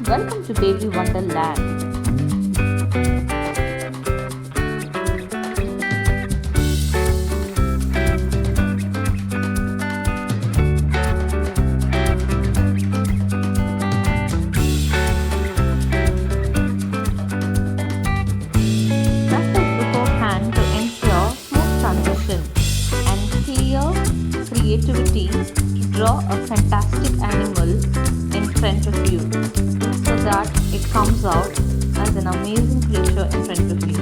welcome to Baby Wonderland. Practice beforehand to ensure smooth transition and clear creativity to draw a fantastic animal in front of you so that it comes out as an amazing creature in front of you.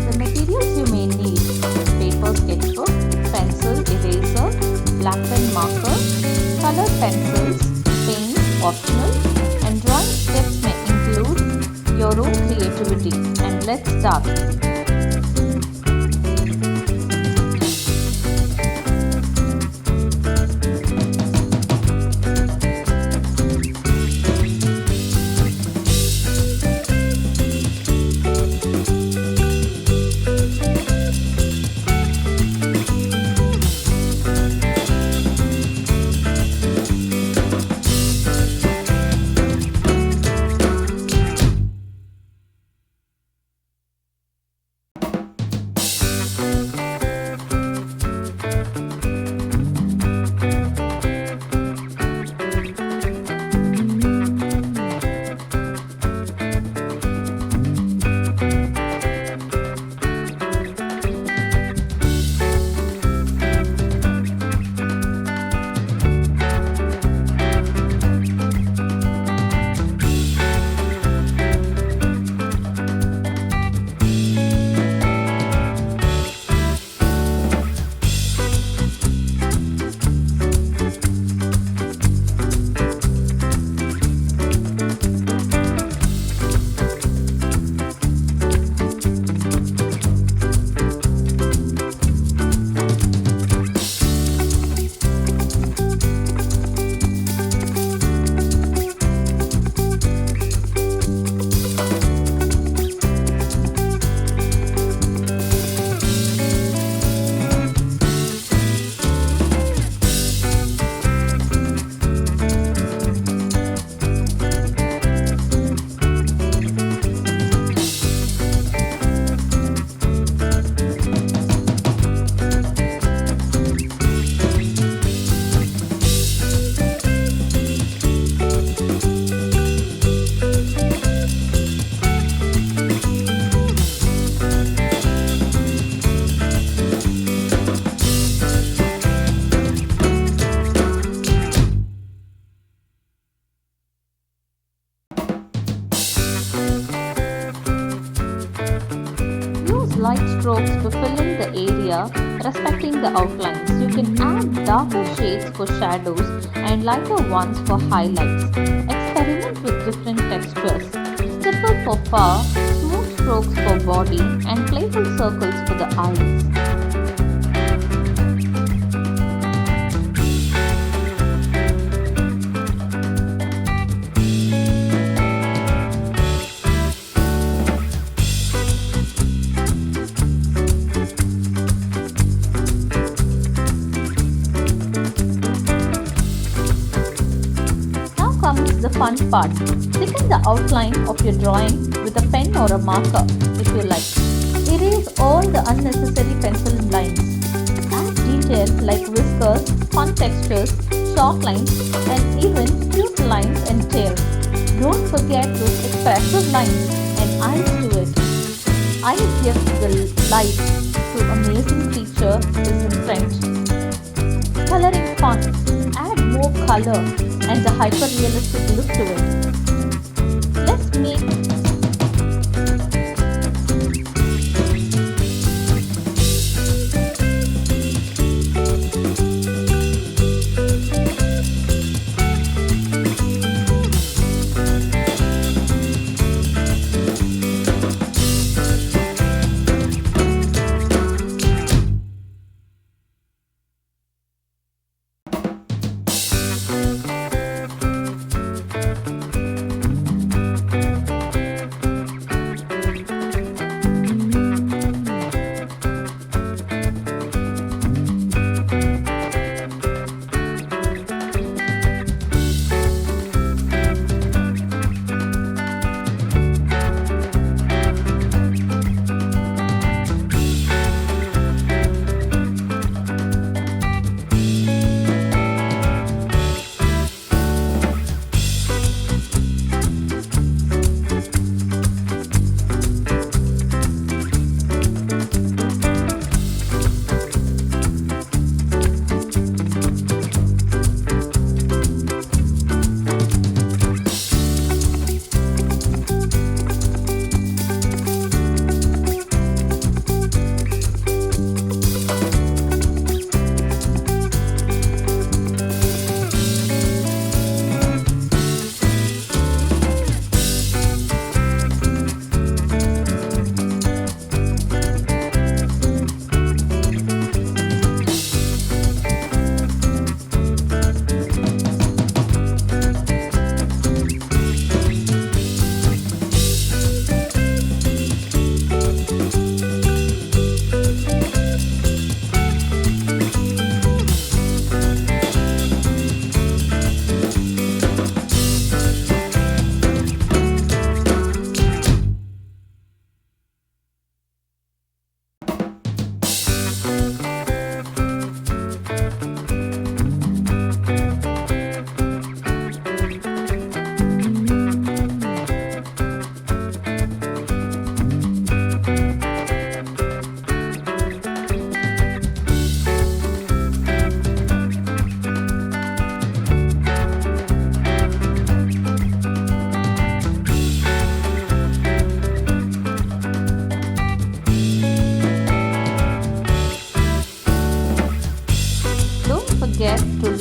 The materials you may need: paper sketchbook, pencil, eraser, black pen marker, color pencils, paint optional, and drawing steps may include your own creativity. And let's start. Use light strokes to fill in the area, respecting the outlines. You can add darker shades for shadows and lighter ones for highlights. Experiment with different textures. Stipple for fur, smooth strokes for body, and playful circles for the eyes. Comes the fun part. Thicken the outline of your drawing with a pen or a marker if you like. Erase all the unnecessary pencil lines. Add detail like whiskers, fun textures, chalk lines, and even cute lines and tails. Don't forget those expressive lines and eyes to it. Eyes give the light to amazing creature is in front. Coloring fun. Add more color and a hyper-realistic look to it. Let's make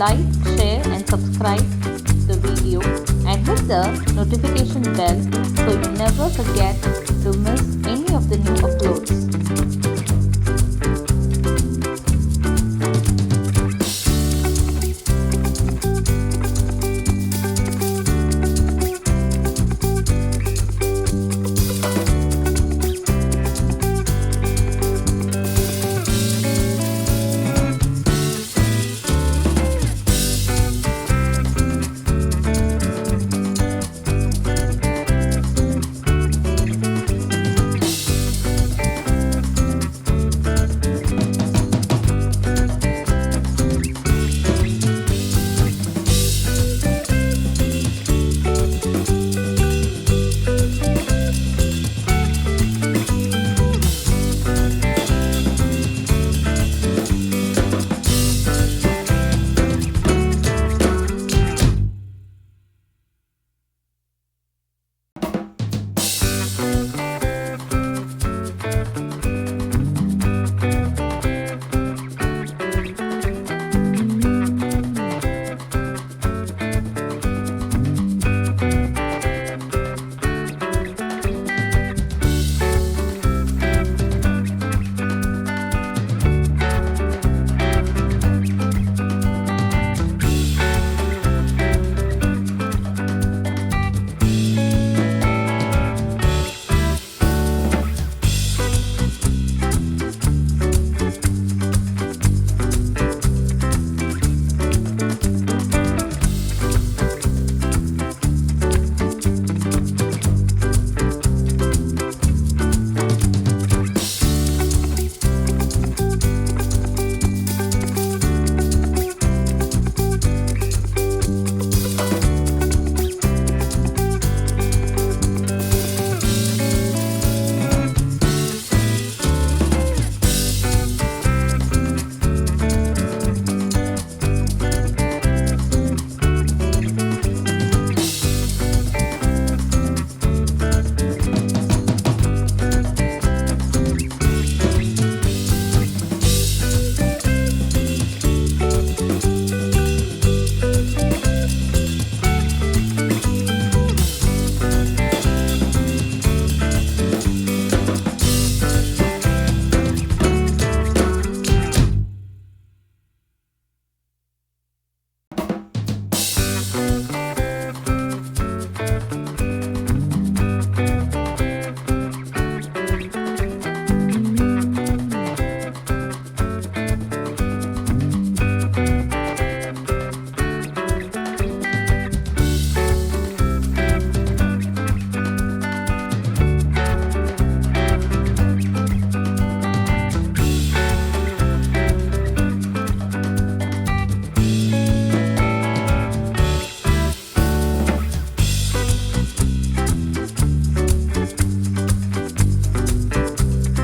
like, share and subscribe the video and hit the notification bell so you never forget to miss any of the new uploads.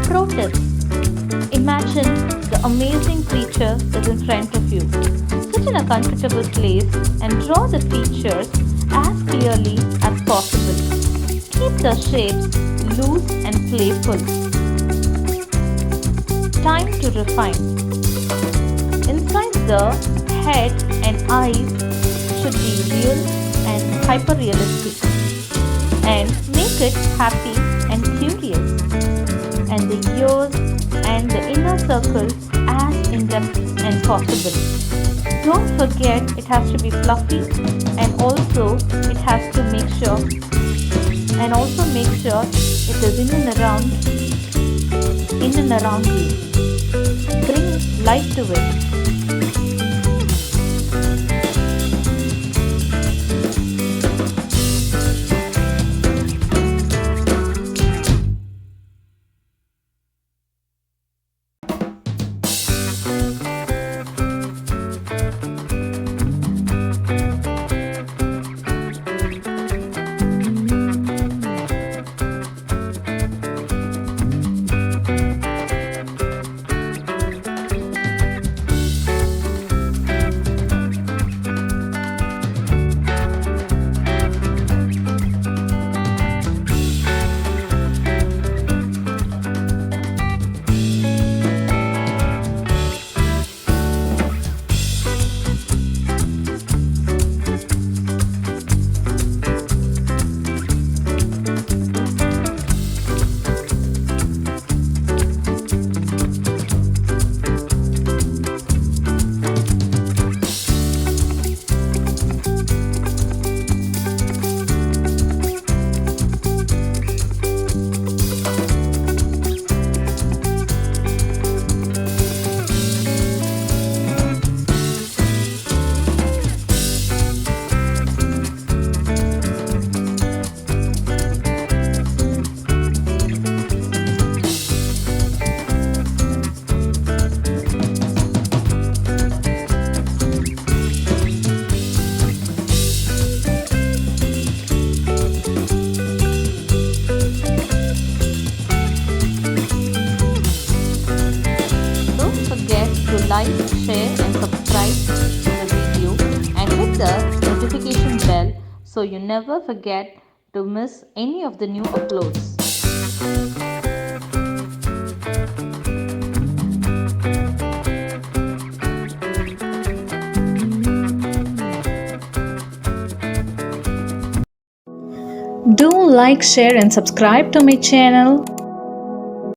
Pro tip: imagine the amazing creature is in front of you. Sit in a comfortable place and draw the features as clearly as possible. Keep the shapes loose and playful. Time to refine. Inside the head and eyes should be real and hyper-realistic, and make it happy and curious. And the ears and the inner circle as in-depth as possible. Don't forget it has to be fluffy, and also it has to make sure it is in and around you. Bring life to it. and subscribe to the video and hit the notification bell so you never forget to miss any of the new uploads. Do like, share and subscribe to my channel.